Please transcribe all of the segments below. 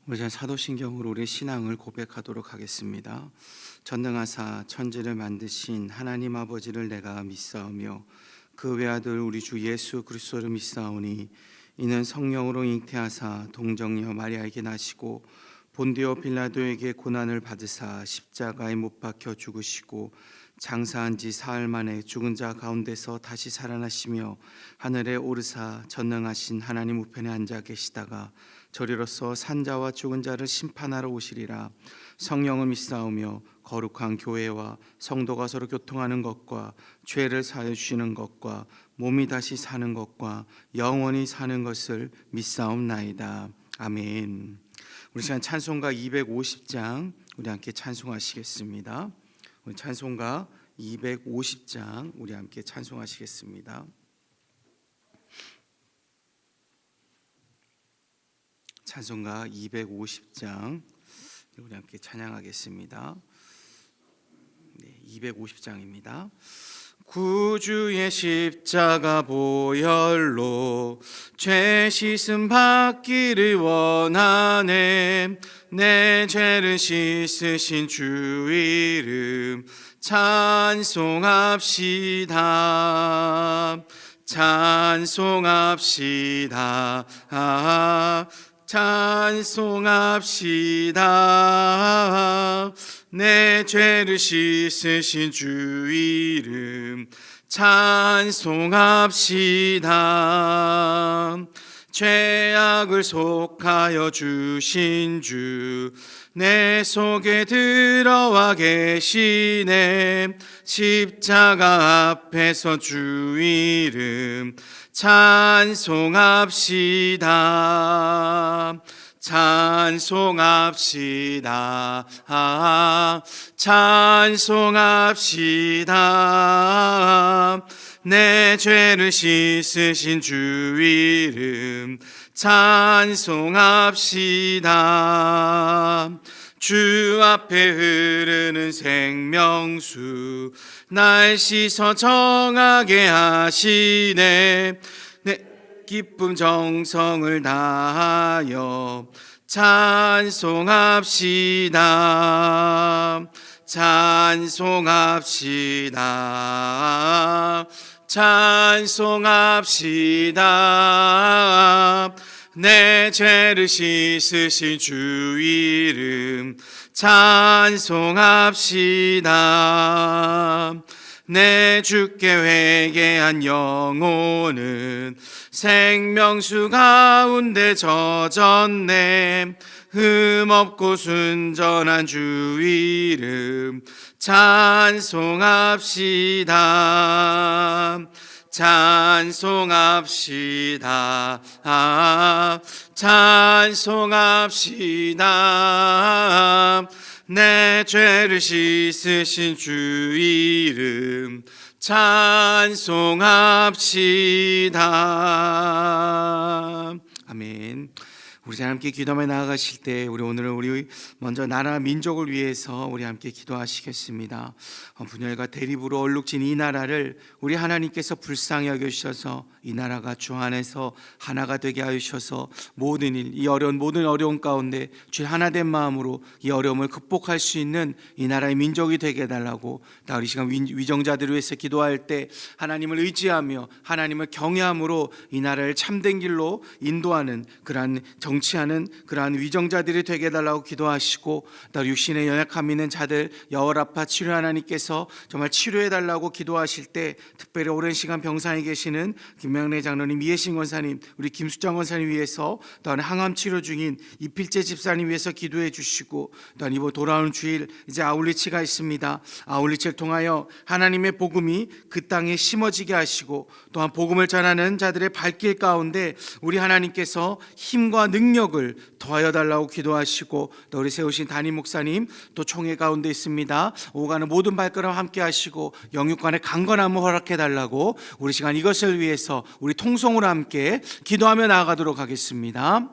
우리 잘 사도신경으로 우리 신앙을 고백하도록 하겠습니다. 전능하사 천지를 만드신 하나님 아버지를 내가 믿사오며 그 외아들 우리 주 예수 그리스도를 믿사오니 이는 성령으로 잉태하사 동정녀 마리아에게 나시고 본디오 빌라도에게 고난을 받으사 십자가에 못 박혀 죽으시고 장사한 지 사흘 만에 죽은 자 가운데서 다시 살아나시며 하늘에 오르사 전능하신 하나님 우편에 앉아 계시다가 저리로서 산자와 죽은 자를 심판하러 오시리라. 성령을 믿사오며 거룩한 교회와 성도가 서로 교통하는 것과 죄를 사하여 주시는 것과 몸이 다시 사는 것과 영원히 사는 것을 믿사옵나이다. 아멘. 우리 시간 찬송가 250장 우리 함께 찬송하시겠습니다. 우리 찬송가 250장 우리 함께 찬송하시겠습니다. 찬송가 250장 우리 함께 찬양하겠습니다. 250장입니다. 구주의 십자가 보혈로 죄 씻음 받기를 원하네. 내 죄를 씻으신 주 이름 찬송합시다. 찬송합시다. 찬송합시다. 내 죄를 씻으신 주 이름 찬송합시다. 죄악을 속하여 주신 주 내 속에 들어와 계시네. 십자가 앞에서 주 이름 찬송합시다. 찬송합시다. 찬송합시다. 내 죄를 씻으신 주 이름 찬송합시다. 주 앞에 흐르는 생명수 날 씻어 정하게 하시네. 내 기쁨 정성을 다하여 찬송합시다. 찬송합시다. 찬송합시다. 내 죄를 씻으신 주 이름 찬송합시다. 내 주께 회개한 영혼은 생명수 가운데 젖었네. 흠없고 순전한 주 이름 찬송합시다. 찬송합시다. 찬송합시다. 내 죄를 씻으신 주 이름 찬송합시다. 아멘. 우리 잘 함께 기도하며 나아가실 때 오늘은 우리 먼저 나라 민족을 위해서 우리 함께 기도하시겠습니다. 분열과 대립으로 얼룩진 이 나라를 우리 하나님께서 불쌍히 여겨주셔서 이 나라가 주 안에서 하나가 되게 하셔서 모든 어려운 가운데 주 하나된 마음으로 이 어려움을 극복할 수 있는 이 나라의 민족이 되게 해달라고 우리 시간 위정자들을 위해서 기도할 때 하나님을 의지하며 하나님을 경외함으로 이 나라를 참된 길로 인도하는 그러한 정치하는 그러한 위정자들이 되게 해달라고 기도하시고 또 육신의 연약함 있는 자들 여호라파 치료 하나님께서 정말 치료해달라고 기도하실 때 특별히 오랜 시간 병상에 계시는 김명래 장로님, 이해신 권사님, 우리 김수장 권사님 위해서 또한 항암 치료 중인 이필재 집사님 위해서 기도해 주시고 또한 이번 돌아오는 주일 이제 아울리치가 있습니다. 아울리치를 통하여 하나님의 복음이 그 땅에 심어지게 하시고 또한 복음을 전하는 자들의 발길 가운데 우리 하나님께서 힘과 능력을 더하여 달라고 기도하시고 또 우리 세우신 담임 목사님 또 총회 가운데 있습니다. 오가는 모든 발걸음 함께 하시고 영육간의 강건함을 허락해 달라고 우리 시간 이것을 위해서 우리 통성으로 함께 기도하며 나아가도록 하겠습니다.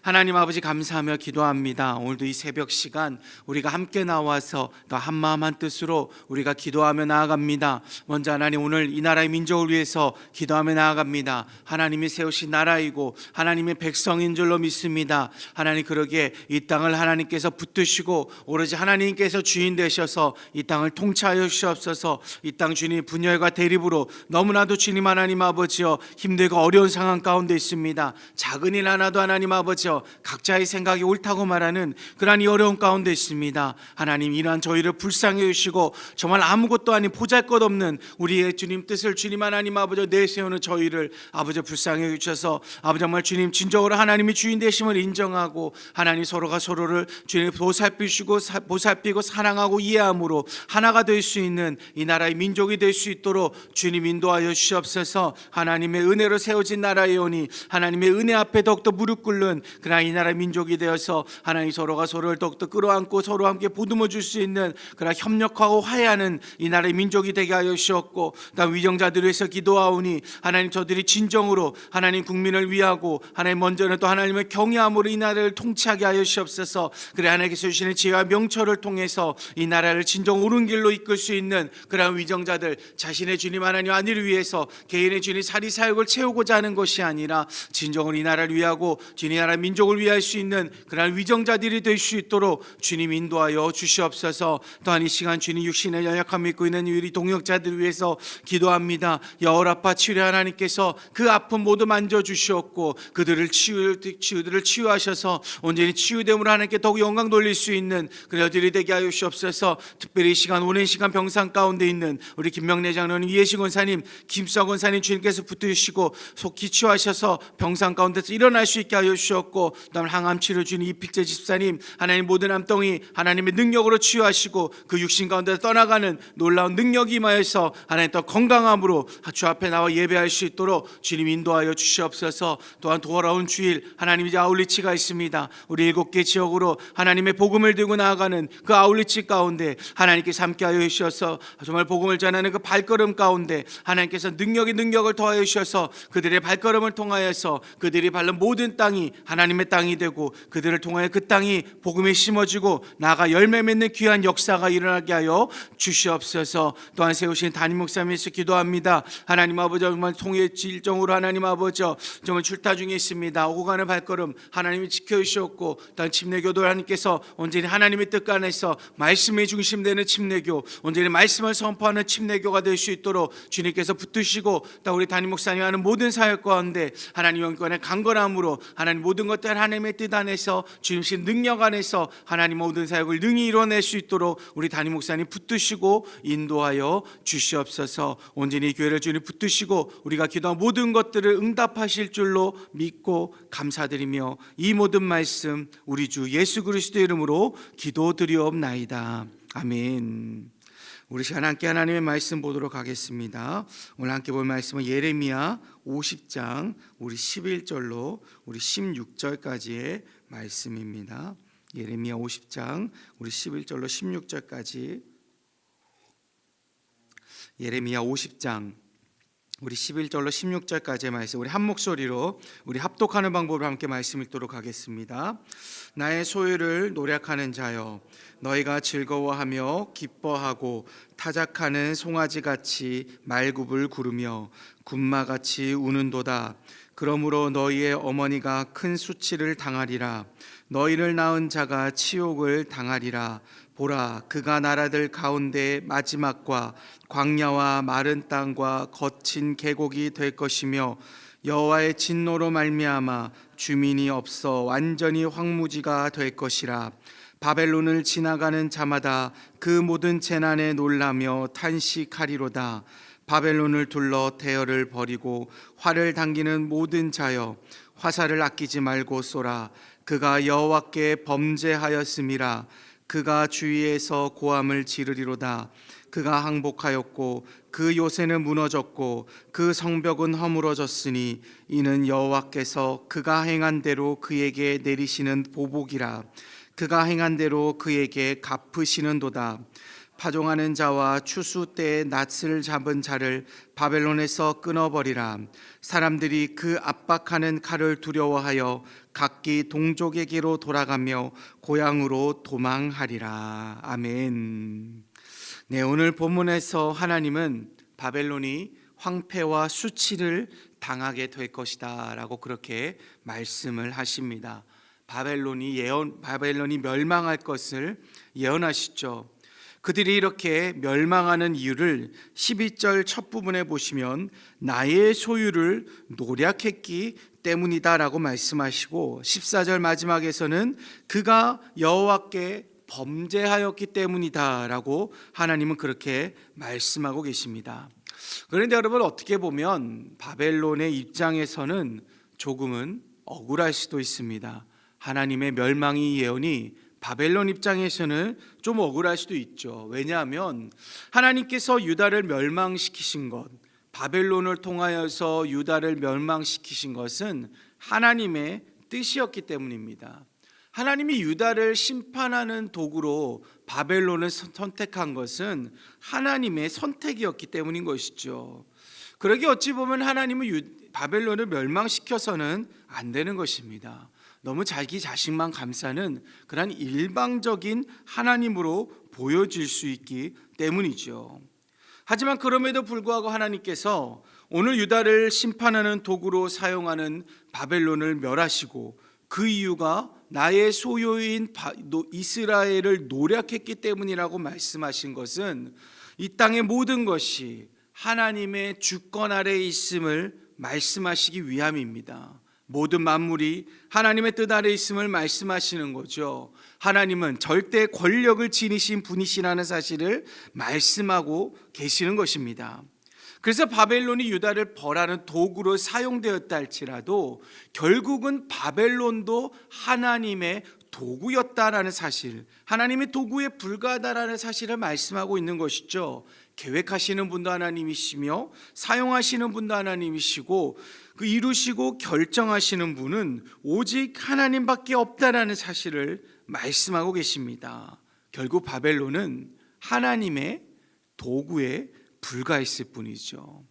하나님 아버지 감사하며 기도합니다. 오늘도 이 새벽 시간 우리가 함께 나와서 또 한마음 한뜻으로 우리가 기도하며 나아갑니다. 먼저 하나님, 오늘 이 나라의 민족을 위해서 기도하며 나아갑니다. 하나님이 세우신 나라이고 하나님의 백성인 줄로 믿습니다. 하나님, 그러기에 이 땅을 하나님께서 붙드시고 오로지 하나님께서 주인 되셔서 이 땅을 통치하여 주시옵소서. 이 땅 주님, 분열과 대립으로 너무나도 주님 하나님 아버지여 힘들고 어려운 상황 가운데 있습니다. 작은 일 하나도 하나님 아버지여 각자의 생각이 옳다고 말하는 그러한 이 어려운 가운데 있습니다. 하나님, 이러한 저희를 불쌍히 여기시고 정말 아무것도 아닌 보잘것없는 우리의 주님 뜻을 주님 하나님 아버지 내세우는 저희를 아버지 불쌍히 여기셔서 아버지 정말 주님 진정으로 하나님이 주인 되심을 인정하고 하나님 서로가 서로를 주님 보살피고 사랑하고 이해함으로 하나가 될 수 있는 이 나라의 민족이 될 수 있도록 주님 인도하여 주시옵소서. 하나님의 은혜로 세워진 나라이오니 하나님의 은혜 앞에 더욱더 무릎 꿇는 그러나 이 나라의 민족이 되어서 하나님 서로가 서로를 더욱더 끌어안고 서로 함께 보듬어 줄 수 있는 그러나 협력하고 화해하는 이 나라의 민족이 되게 하여 주셨고, 다음 위정자들을 위해서 기도하오니 하나님 저들이 진정으로 하나님 국민을 위하고 하나님 먼저는 또 하나님의 경외함으로 이 나라를 통치하게 하여 주시옵소서. 그래 하나님께서 주시는 지혜와 명철을 통해서 이 나라를 진정 옳은 길로 이끌 수 있는 그러한 위정자들, 자신의 주님 하나님 안위를 위해서 개인의 주님 사리사욕을 채우고자 하는 것이 아니라 진정으로 이 나라를 위하고 주님 나라 민족을 위할 수 있는 그러한 위정자들이 될 수 있도록 주님 인도하여 주시옵소서. 또한 이 시간 주님 육신의 연약함을 입고 있는 우리 동역자들을 위해서 기도합니다. 여호라파 치료 하나님께서 그 아픔 모두 만져주시옵고 그들을 치유하셔서 온전히 치유됨으로 하나님께 더욱 영광 돌릴 수 있는 그들이 되게 하여 주시옵소서. 특별히 이 시간 오랜 시간 병상 가운데 있는 우리 김명래 장로님, 이해식 원사님, 김수학 원사님 주님께서 붙드시고 속히 치유하셔서 병상 가운데서 일어날 수 있게 하여 주셨고, 그다음 항암 치료 주님 이필재 집사님 하나님 모든 암덩이 하나님의 능력으로 치유하시고 그 육신 가운데 떠나가는 놀라운 능력이 임하여서 하나님 또 건강함으로 주 앞에 나와 예배할 수 있도록 주님 인도하여 주시옵소서. 또한 돌아온 주일 하나님 이제 아울리치가 있습니다. 우리 7개 지역으로 하나님의 복음을 들고 나아가는 그 아울리치 가운데 하나님께서 함께하여 주셔서 정말 복음을 전하는 그 발걸음 가운데 하나님께서 능력을 더하여 주셔서 그들의 발걸음을 통하여서 그들이 밟는 모든 땅이 하나님의 땅이 되고 그들을 통하여 그 땅이 복음에 심어지고 나아가 열매 맺는 귀한 역사가 일어나게 하여 주시옵소서. 또한 세우신 담임 목사님에서 기도합니다. 하나님 아버지 정말 통해 질정으로 하나님 아버지 정말 출타 중에 있습니다. 오고 가는 발걸음 하나님이 지켜주셨고, 또한 침례교도 하나님께서 온전히 하나님의 뜻 안에서 말씀의 중심되는 침례교, 온전히 말씀을 선포하는 침례교가 될 수 있도록 주님께서 붙드시고, 또 우리 담임 목사님 하는 모든 사역 가운데 하나님 영권의 강건함으로 하나님 모든 것들 하나님의 뜻 안에서 주님신 능력 안에서 하나님 모든 사역을 능히 이뤄낼 수 있도록 우리 담임 목사님 붙드시고 인도하여 주시옵소서. 온전히 교회를 주님 붙드시고 우리가 기도한 모든 것들을 응답하실 줄로 믿고 감사드리며 이 모든 말씀 우리 주 예수 그리스도 이름으로 기도드리옵나이다. 아멘. 우리 시간 함께 하나님의 말씀 보도록 하겠습니다. 오늘 함께 볼 말씀은 예레미야 50장 우리 11절로 우리 16절까지의 말씀입니다. 예레미야 50장 우리 11절로 16절까지, 예레미야 50장 우리 11절로 16절까지의 말씀 우리 한 목소리로 우리 합독하는 방법으로 함께 말씀 읽도록 하겠습니다. 나의 소유를 노력하는 자여, 너희가 즐거워하며 기뻐하고 타작하는 송아지같이 말굽을 구르며 군마같이 우는도다. 그러므로 너희의 어머니가 큰 수치를 당하리라. 너희를 낳은 자가 치욕을 당하리라. 보라, 그가 나라들 가운데 마지막과 광야와 마른 땅과 거친 계곡이 될 것이며 여호와의 진노로 말미암아 주민이 없어 완전히 황무지가 될 것이라. 바벨론을 지나가는 자마다 그 모든 재난에 놀라며 탄식하리로다. 바벨론을 둘러 대열을 벌이고 활을 당기는 모든 자여, 화살을 아끼지 말고 쏘라. 그가 여호와께 범죄하였음이라. 그가 주위에서 고함을 지르리로다. 그가 항복하였고 그 요새는 무너졌고 그 성벽은 허물어졌으니 이는 여호와께서 그가 행한 대로 그에게 내리시는 보복이라. 그가 행한 대로 그에게 갚으시는도다. 파종하는 자와 추수 때에 낫을 잡은 자를 바벨론에서 끊어버리라. 사람들이 그 압박하는 칼을 두려워하여 각기 동족에게로 돌아가며 고향으로 도망하리라. 아멘. 네, 오늘 본문에서 하나님은 바벨론이 황폐와 수치를 당하게 될 것이다 라고 그렇게 말씀을 하십니다. 바벨론이 멸망할 것을 예언하시죠. 그들이 이렇게 멸망하는 이유를 12절 첫 부분에 보시면 나의 소유를 노략했기 때문이다 라고 말씀하시고, 14절 마지막에서는 그가 여호와께 범죄하였기 때문이다 라고 하나님은 그렇게 말씀하고 계십니다. 그런데 여러분, 어떻게 보면 바벨론의 입장에서는 조금은 억울할 수도 있습니다. 하나님의 멸망의 예언이 바벨론 입장에서는 좀 억울할 수도 있죠. 왜냐하면 하나님께서 유다를 멸망시키신 것, 바벨론을 통하여서 유다를 멸망시키신 것은 하나님의 뜻이었기 때문입니다. 하나님이 유다를 심판하는 도구로 바벨론을 선택한 것은 하나님의 선택이었기 때문인 것이죠. 그러기 어찌 보면 하나님은 바벨론을 멸망시켜서는 안 되는 것입니다. 너무 자기 자신만 감싸는 그런 일방적인 하나님으로 보여질 수 있기 때문이죠. 하지만 그럼에도 불구하고 하나님께서 오늘 유다를 심판하는 도구로 사용하는 바벨론을 멸하시고, 그 이유가 나의 소유인 이스라엘을 노략했기 때문이라고 말씀하신 것은 이 땅의 모든 것이 하나님의 주권 아래에 있음을 말씀하시기 위함입니다. 모든 만물이 하나님의 뜻 아래 있음을 말씀하시는 거죠. 하나님은 절대 권력을 지니신 분이시라는 사실을 말씀하고 계시는 것입니다. 그래서 바벨론이 유다를 벌하는 도구로 사용되었다 할지라도 결국은 바벨론도 하나님의 도구였다라는 사실, 하나님의 도구에 불과하다라는 사실을 말씀하고 있는 것이죠. 계획하시는 분도 하나님이시며 사용하시는 분도 하나님이시고, 그 이루시고 결정하시는 분은 오직 하나님밖에 없다라는 사실을 말씀하고 계십니다. 결국 바벨론은 하나님의 도구에 불과했을 뿐이죠.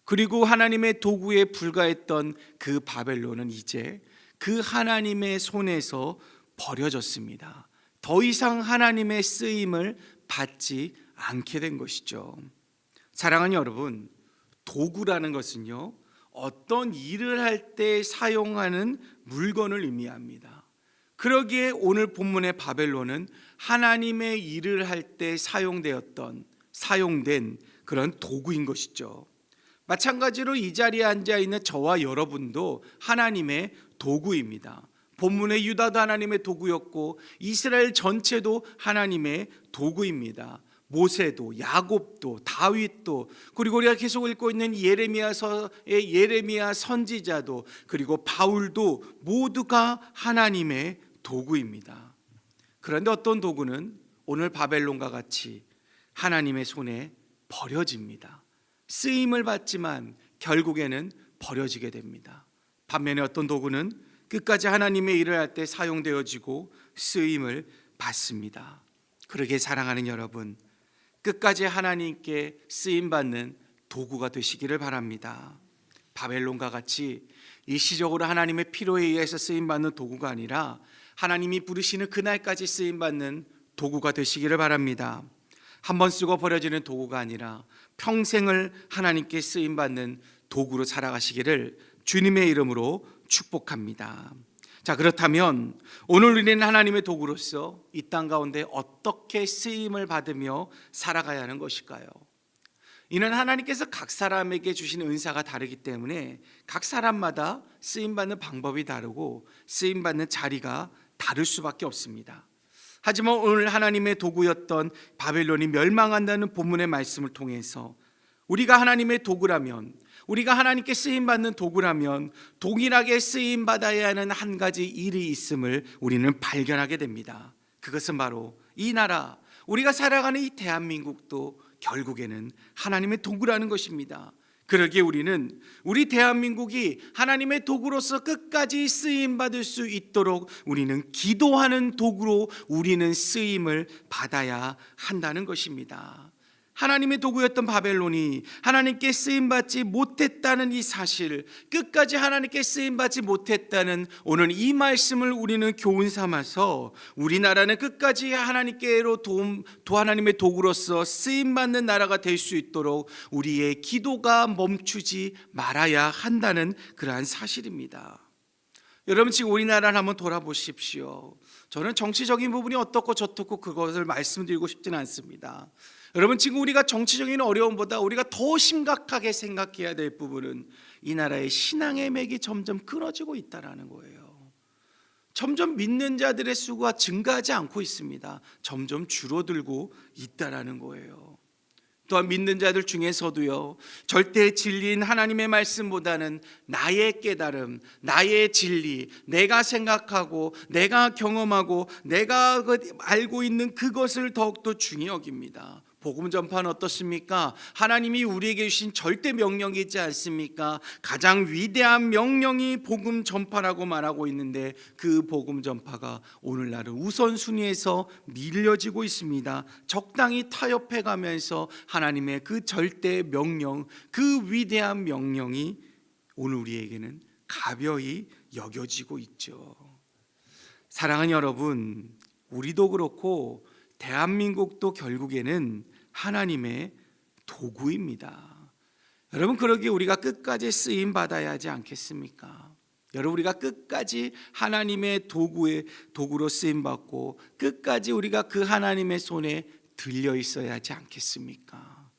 그리고 하나님의 도구에 불과했던 그 바벨론은 이제 그 하나님의 손에서 버려졌습니다. 더 이상 하나님의 쓰임을 받지 않게 된 것이죠. 사랑하는 여러분, 도구라는 것은요, 어떤 일을 할 때 사용하는 물건을 의미합니다. 그러기에 오늘 본문의 바벨론은 하나님의 일을 할 때 사용된 그런 도구인 것이죠. 마찬가지로 이 자리에 앉아 있는 저와 여러분도 하나님의 도구입니다. 본문의 유다도 하나님의 도구였고 이스라엘 전체도 하나님의 도구입니다. 모세도, 야곱도, 다윗도, 그리고 우리가 계속 읽고 있는 예레미야서의 예레미야 선지자도, 그리고 바울도 모두가 하나님의 도구입니다. 그런데 어떤 도구는 오늘 바벨론과 같이 하나님의 손에 버려집니다. 쓰임을 받지만 결국에는 버려지게 됩니다. 반면에 어떤 도구는 끝까지 하나님의 일을 할 때 사용되어지고 쓰임을 받습니다. 그러기에 사랑하는 여러분, 끝까지 하나님께 쓰임받는 도구가 되시기를 바랍니다. 바벨론과 같이 일시적으로 하나님의 필요에 의해서 쓰임받는 도구가 아니라 하나님이 부르시는 그날까지 쓰임받는 도구가 되시기를 바랍니다. 한번 쓰고 버려지는 도구가 아니라 평생을 하나님께 쓰임받는 도구로 살아가시기를 주님의 이름으로 축복합니다. 자, 그렇다면 오늘 우리는 하나님의 도구로서 이 땅 가운데 어떻게 쓰임을 받으며 살아가야 하는 것일까요? 이는 하나님께서 각 사람에게 주시는 은사가 다르기 때문에 각 사람마다 쓰임받는 방법이 다르고 쓰임받는 자리가 다를 수밖에 없습니다. 하지만 오늘 하나님의 도구였던 바벨론이 멸망한다는 본문의 말씀을 통해서 우리가 하나님의 도구라면, 우리가 하나님께 쓰임받는 도구라면 동일하게 쓰임받아야 하는 한 가지 일이 있음을 우리는 발견하게 됩니다. 그것은 바로 이 나라, 우리가 살아가는 이 대한민국도 결국에는 하나님의 도구라는 것입니다. 그러기에 우리는 우리 대한민국이 하나님의 도구로서 끝까지 쓰임 받을 수 있도록 우리는 기도하는 도구로 우리는 쓰임을 받아야 한다는 것입니다. 하나님의 도구였던 바벨론이 하나님께 쓰임받지 못했다는 이 사실, 끝까지 하나님께 쓰임받지 못했다는 오늘 이 말씀을 우리는 교훈 삼아서 우리나라는 끝까지 하나님께로 하나님의 도구로서 쓰임받는 나라가 될 수 있도록 우리의 기도가 멈추지 말아야 한다는 그러한 사실입니다. 여러분, 지금 우리나라를 한번 돌아보십시오. 저는 정치적인 부분이 어떻고 저떻고 그것을 말씀드리고 싶지는 않습니다. 여러분, 지금 우리가 정치적인 어려움보다 우리가 더 심각하게 생각해야 될 부분은 이 나라의 신앙의 맥이 점점 끊어지고 있다는 거예요. 점점 믿는 자들의 수가 증가하지 않고 있습니다. 점점 줄어들고 있다는 거예요. 또한 믿는 자들 중에서도요, 절대 진리인 하나님의 말씀보다는 나의 깨달음, 나의 진리, 내가 생각하고 내가 경험하고 내가 알고 있는 그것을 더욱더 중히 여깁니다. 복음 전파는 어떻습니까? 하나님이 우리에게 주신 절대 명령이 있지 않습니까? 가장 위대한 명령이 복음 전파라고 말하고 있는데 그 복음 전파가 오늘날은 우선순위에서 밀려지고 있습니다. 적당히 타협해 가면서 하나님의 그 절대 명령, 그 위대한 명령이 오늘 우리에게는 가벼이 여겨지고 있죠. 사랑하는 여러분, 우리도 그렇고 대한민국도 결국에는 하나님의 도구입니다. 여러분, 그러기에 우리가 끝까지 쓰임 받아야 하지 않겠습니까? 여러분, 우리가 끝까지 하나님의 도구로 쓰임 받고 끝까지 우리가 그 하나님의 손에 들려 있어야 하지 않겠습니까?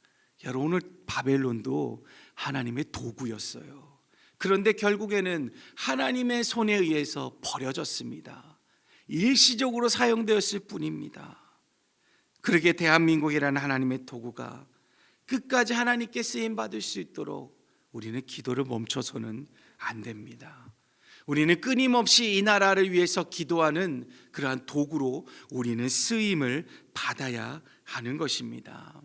여러분, 오늘 바벨론도 하나님의 도구였어요. 그런데 결국에는 하나님의 손에 의해서 버려졌습니다. 일시적으로 사용되었을 뿐입니다. 그러기에 대한민국이라는 하나님의 도구가 끝까지 하나님께 쓰임 받을 수 있도록 우리는 기도를 멈춰서는 안 됩니다. 우리는 끊임없이 이 나라를 위해서 기도하는 그러한 도구로 우리는 쓰임을 받아야 하는 것입니다.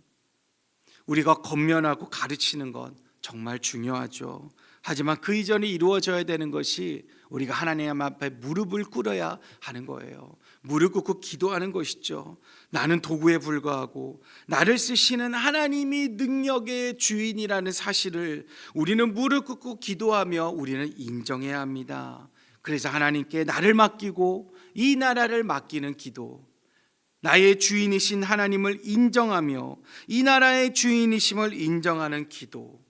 우리가 권면하고 가르치는 것 정말 중요하죠. 하지만 그 이전에 이루어져야 되는 것이 우리가 하나님 앞에 무릎을 꿇어야 하는 거예요. 무릎 꿇고 기도하는 것이죠. 나는 도구에 불과하고 나를 쓰시는 하나님이 능력의 주인이라는 사실을 우리는 무릎 꿇고 기도하며 우리는 인정해야 합니다. 그래서 하나님께 나를 맡기고 이 나라를 맡기는 기도, 나의 주인이신 하나님을 인정하며 이 나라의 주인이심을 인정하는 기도,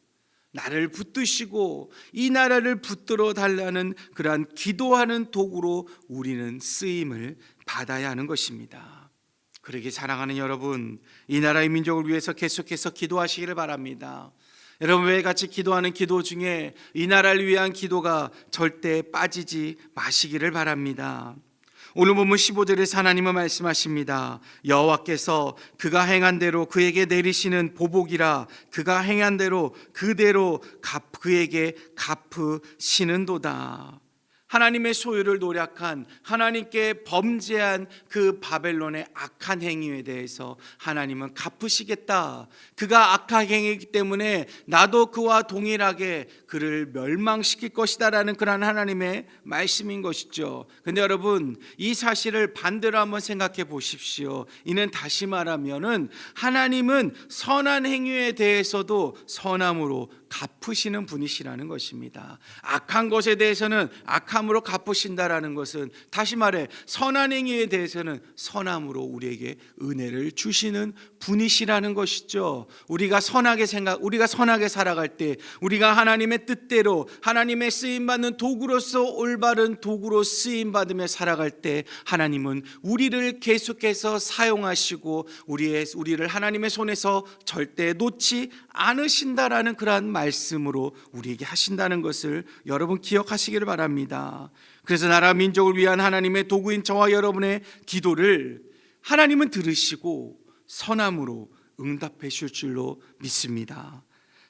나를 붙드시고 이 나라를 붙들어 달라는 그러한 기도하는 도구로 우리는 쓰임을 받아야 하는 것입니다. 그러기 사랑하는 여러분, 이 나라의 민족을 위해서 계속해서 기도하시기를 바랍니다. 여러분, 매일같이 기도하는 기도 중에 이 나라를 위한 기도가 절대 빠지지 마시기를 바랍니다. 오늘 본문 15절에서 하나님은 말씀하십니다. 여호와께서 그가 행한 대로 그에게 내리시는 보복이라, 그가 행한 대로 그대로 그에게 갚으시는도다. 하나님의 소유를 노략한, 하나님께 범죄한 그 바벨론의 악한 행위에 대해서 하나님은 갚으시겠다. 그가 악한 행위이기 때문에 나도 그와 동일하게 그를 멸망시킬 것이다 라는 그런 하나님의 말씀인 것이죠. 근데 여러분, 이 사실을 반대로 한번 생각해 보십시오. 이는 다시 말하면은 하나님은 선한 행위에 대해서도 선함으로 갚으시는 분이시라는 것입니다. 악한 것에 대해서는 악함으로 갚으신다라는 것은, 다시 말해 선한 행위에 대해서는 선함으로 우리에게 은혜를 주시는 분이시라는 것이죠. 우리가 선하게 살아갈 때, 우리가 하나님의 뜻대로 하나님의 쓰임 받는 도구로서 올바른 도구로 쓰임 받으며 살아갈 때 하나님은 우리를 계속해서 사용하시고 우리를 하나님의 손에서 절대 놓지 않으신다라는 그러한 말씀으로 우리에게 하신다는 것을 여러분 기억하시기를 바랍니다. 그래서 나라 민족을 위한 하나님의 도구인 저와 여러분의 기도를 하나님은 들으시고 선함으로 응답해 주실 줄로 믿습니다.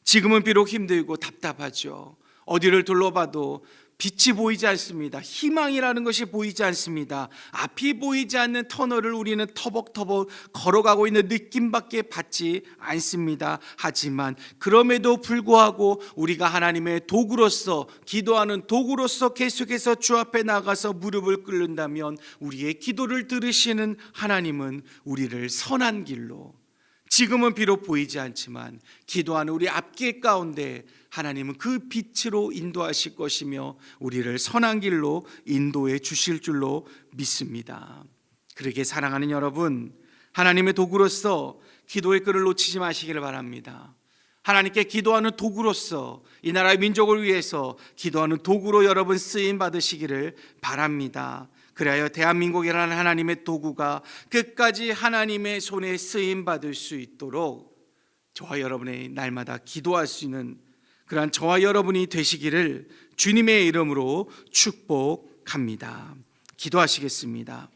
지금은 비록 힘들고 답답하죠. 어디를 둘러봐도 빛이 보이지 않습니다. 희망이라는 것이 보이지 않습니다. 앞이 보이지 않는 터널을 우리는 터벅터벅 걸어가고 있는 느낌밖에 받지 않습니다. 하지만 그럼에도 불구하고 우리가 하나님의 도구로서, 기도하는 도구로서 계속해서 주 앞에 나가서 무릎을 꿇는다면 우리의 기도를 들으시는 하나님은 우리를 선한 길로, 지금은 비록 보이지 않지만 기도하는 우리 앞길 가운데 하나님은 그 빛으로 인도하실 것이며 우리를 선한 길로 인도해 주실 줄로 믿습니다. 그러기에 사랑하는 여러분, 하나님의 도구로서 기도의 끈을 놓치지 마시기를 바랍니다. 하나님께 기도하는 도구로서, 이 나라의 민족을 위해서 기도하는 도구로 여러분 쓰임 받으시기를 바랍니다. 그래야 대한민국이라는 하나님의 도구가 끝까지 하나님의 손에 쓰임 받을 수 있도록 저와 여러분의 날마다 기도할 수 있는 그러한 저와 여러분이 되시기를 주님의 이름으로 축복합니다. 기도하시겠습니다.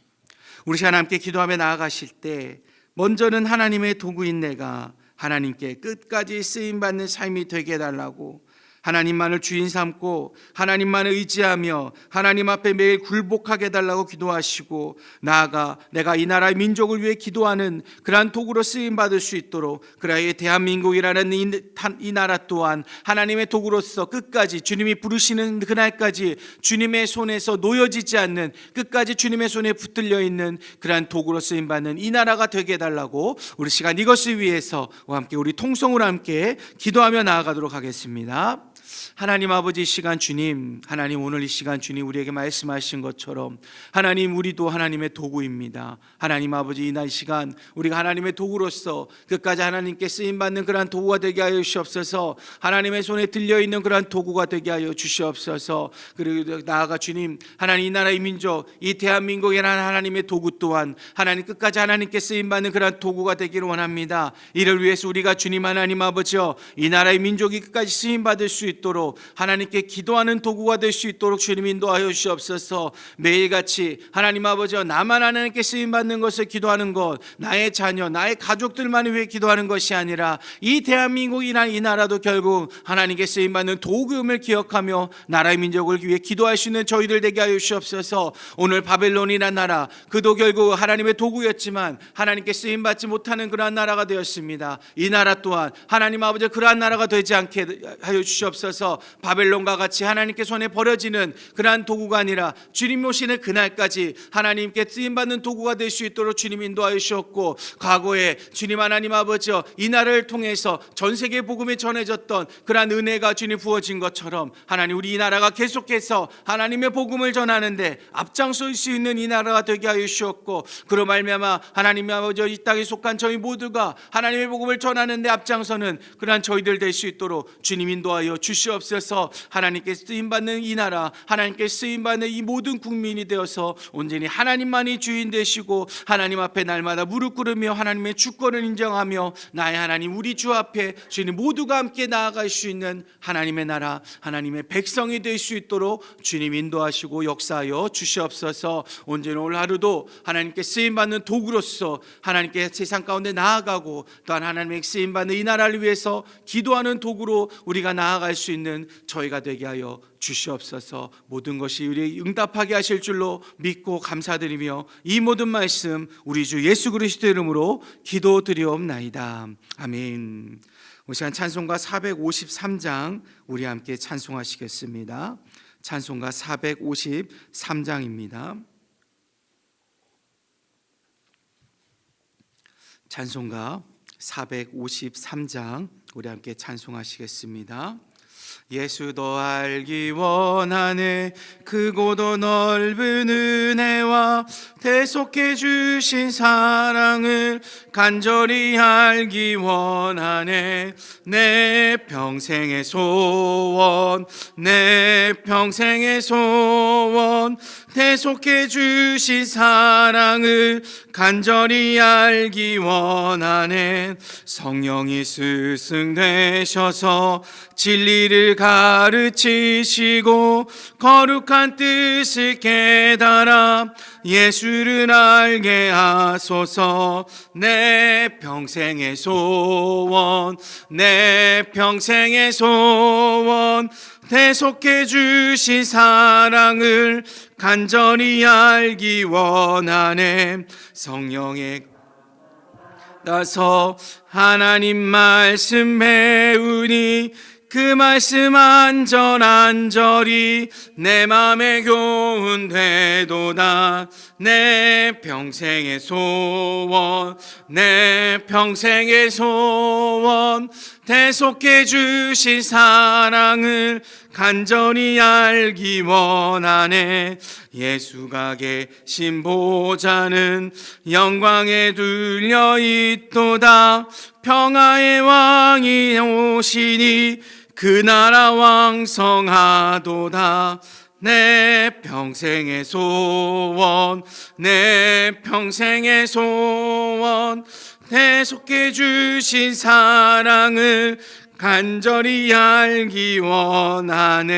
우리 시간 함께 기도하며 나아가실 때 먼저는 하나님의 도구인 내가 하나님께 끝까지 쓰임받는 삶이 되게 해달라고, 하나님만을 주인 삼고 하나님만을 의지하며 하나님 앞에 매일 굴복하게 해달라고 기도하시고, 나아가 내가 이 나라의 민족을 위해 기도하는 그러한 도구로 쓰임받을 수 있도록, 그래야 대한민국이라는 이 나라 또한 하나님의 도구로서 끝까지 주님이 부르시는 그날까지 주님의 손에서 놓여지지 않는, 끝까지 주님의 손에 붙들려 있는 그러한 도구로 쓰임받는 이 나라가 되게 해달라고 우리 시간 이것을 위해서 함께 우리 통성으로 함께 기도하며 나아가도록 하겠습니다. 하나님 아버지, 이 시간 주님, 하나님 오늘 이 시간 주님 우리에게 말씀하신 것처럼 하나님, 우리도 하나님의 도구입니다. 하나님 아버지, 이 시간 우리가 하나님의 도구로서 끝까지 하나님께 쓰임받는 그러한 도구가 되게 하여 주시옵소서. 하나님의 손에 들려있는 그러한 도구가 되게 하여 주시옵소서. 그리고 나아가 주님, 하나님 이 나라의 민족, 이 대한민국이라는 하나님의 도구 또한 하나님 끝까지 하나님께 쓰임받는 그러한 도구가 되기를 원합니다. 이를 위해서 우리가 주님 하나님 아버지여, 이 나라의 민족이 끝까지 쓰임받을 수 있도록 하나님께 기도하는 도구가 될 수 있도록 주님 인도하여 주시옵소서. 매일같이 하나님 아버지여, 나만 하나님께 쓰임받는 것을 기도하는 것, 나의 자녀, 나의 가족들만을 위해 기도하는 것이 아니라 이 대한민국이나 이 나라도 결국 하나님께 쓰임받는 도구임을 기억하며 나라의 민족을 위해 기도할 수 있는 저희들 되게 하여 주시옵소서. 오늘 바벨론이라는 나라, 그도 결국 하나님의 도구였지만 하나님께 쓰임받지 못하는 그러한 나라가 되었습니다. 이 나라 또한 하나님 아버지 그러한 나라가 되지 않게 하여 주시옵소서. 바벨론과 같이 하나님께 손에 버려지는 그러한 도구가 아니라 주님 오시는 그날까지 하나님께 쓰임받는 도구가 될 수 있도록 주님 인도하여 주셨고, 과거에 주님 하나님 아버지여, 이 나라를 통해서 전 세계 복음이 전해졌던 그러한 은혜가 주님 부어진 것처럼 하나님, 우리 이 나라가 계속해서 하나님의 복음을 전하는데 앞장설 수 있는 이 나라가 되게 하여 주셨고, 그로 말미암아 하나님 아버지여, 이 땅에 속한 저희 모두가 하나님의 복음을 전하는데 앞장서는 그러한 저희들 될 수 있도록 주님 인도하여 주시옵소서. 하나님께 쓰임받는 이 나라, 하나님께 쓰임받는 이 모든 국민이 되어서 온전히 하나님만이 주인 되시고 하나님 앞에 날마다 무릎 꿇으며 하나님의 주권을 인정하며 나의 하나님, 우리 주 앞에 주님 모두가 함께 나아갈 수 있는 하나님의 나라, 하나님의 백성이 될 수 있도록 주님 인도하시고 역사하여 주시옵소서. 온전히 오늘 하루도 하나님께 쓰임받는 도구로서 하나님께 세상 가운데 나아가고, 또한 하나님의 쓰임받는 이 나라를 위해서 기도하는 도구로 우리가 나아갈 수 있는 저희가 되게 하여 주시옵소서. 모든 것이 우리 응답하게 하실 줄로 믿고 감사드리며 이 모든 말씀 우리 주 예수 그리스도 이름으로 기도드리옵나이다. 아멘. 오늘 시간 찬송가 453장 우리 함께 찬송하시겠습니다. 찬송가 453장입니다. 찬송가 453장 우리 함께 찬송하시겠습니다. 예수도 알기 원하네, 크고도 넓은 은혜와 대속해 주신 사랑을 간절히 알기 원하네. 내 평생의 소원, 내 평생의 소원, 대속해 주신 사랑을 간절히 알기 원하네. 성령이 스승되셔서 진리를 나를 가르치시고 거룩한 뜻을 깨달아 예수를 알게 하소서. 내 평생의 소원, 내 평생의 소원, 대속해 주신 사랑을 간절히 알기 원하네. 성령의 따서 하나님 말씀 배우니 그 말씀 안전안절히 내 맘에 교훈되도다. 내 평생의 소원, 내 평생의 소원, 대속해 주신 사랑을 간절히 알기 원하네. 예수가 계신 보좌는 영광에 둘려 있도다. 평화의 왕이 오시니 그 나라 왕성하도다. 내 평생의 소원, 내 평생의 소원, 대속해 주신 사랑을 간절히 알기 원하네.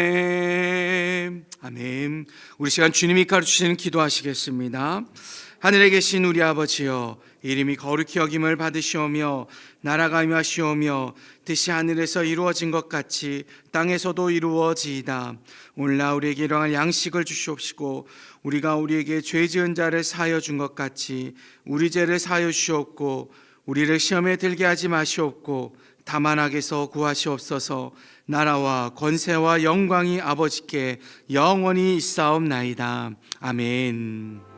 아멘. 우리 시간 주님이 가르치시는 기도하시겠습니다. 하늘에 계신 우리 아버지여, 이름이 거룩히 여김을 받으시오며 나라가 임하시오며 뜻이 하늘에서 이루어진 것 같이 땅에서도 이루어지이다. 오늘날 우리에게 일용할 양식을 주시옵시고 우리가 우리에게 죄 지은 자를 사하여 준 것 같이 우리 죄를 사하여 주시옵고 우리를 시험에 들게 하지 마시옵고 다만 악에서 구하시옵소서. 나라와 권세와 영광이 아버지께 영원히 있사옵나이다. 아멘.